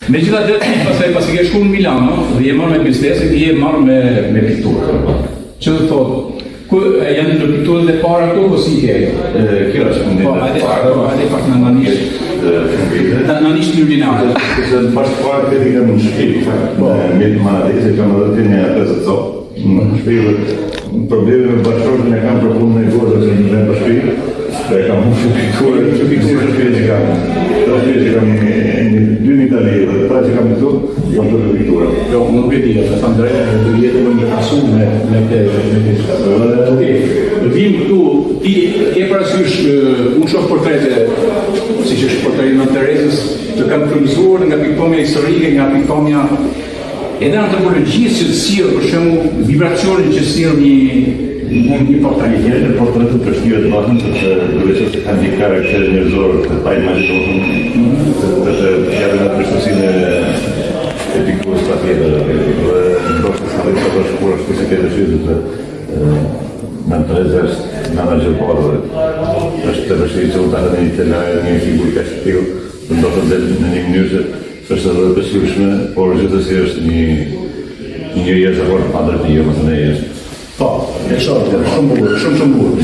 Megjithatë, pasi ke shkuar në Milano dhe je marrë me biznesin, je marrë me pikturë. Që do thotë, ku janë në pikturët e para këtu ose si ke? Kjo është mundi. Po, hajde pak në nanisht. Nanisht në originale. Se pas parë këtë kam në shtëpi, me Maradesi kam edhe të një 50 copë. Në shtëpi probleme me bashkëshortën e kam për punën e gozës në vend për shtëpi. Dhe kam humbur pikturën, pikturën e shtëpisë që kam. Shtëpisë që kam dy në Itali dhe ata që kam këtu, jam të piktura. Jo, nuk e di, të thënë drejtë, do jetë më ndërkasu me këtë. Okej, vim këtu, ti ke parasysh, unë shoh portrete, siç është portreti në Terezës, të kanë frymëzuar nga pikpamja historike, nga pikpamja edhe antropologjisë që sjell për shembull vibracionin që sjell një portret. Në portretet përshtyhet domethënë se duhet të kanë një karakter njerëzor të pa imagjinojmë të japin atë përshtatësinë e pikturës patjetër. Ndoshta sa vetë do shkuar ashtu si ke dëshirë të në Terezë menaxher portret. Është të vështirë që unë të një lajë një figurë ka shpiu, ndoshta në një mënyrë që është edhe besueshme, por gjithsesi është një njerëz e fortë pa drejtë, më thënë. Po, e shoh, shumë bukur.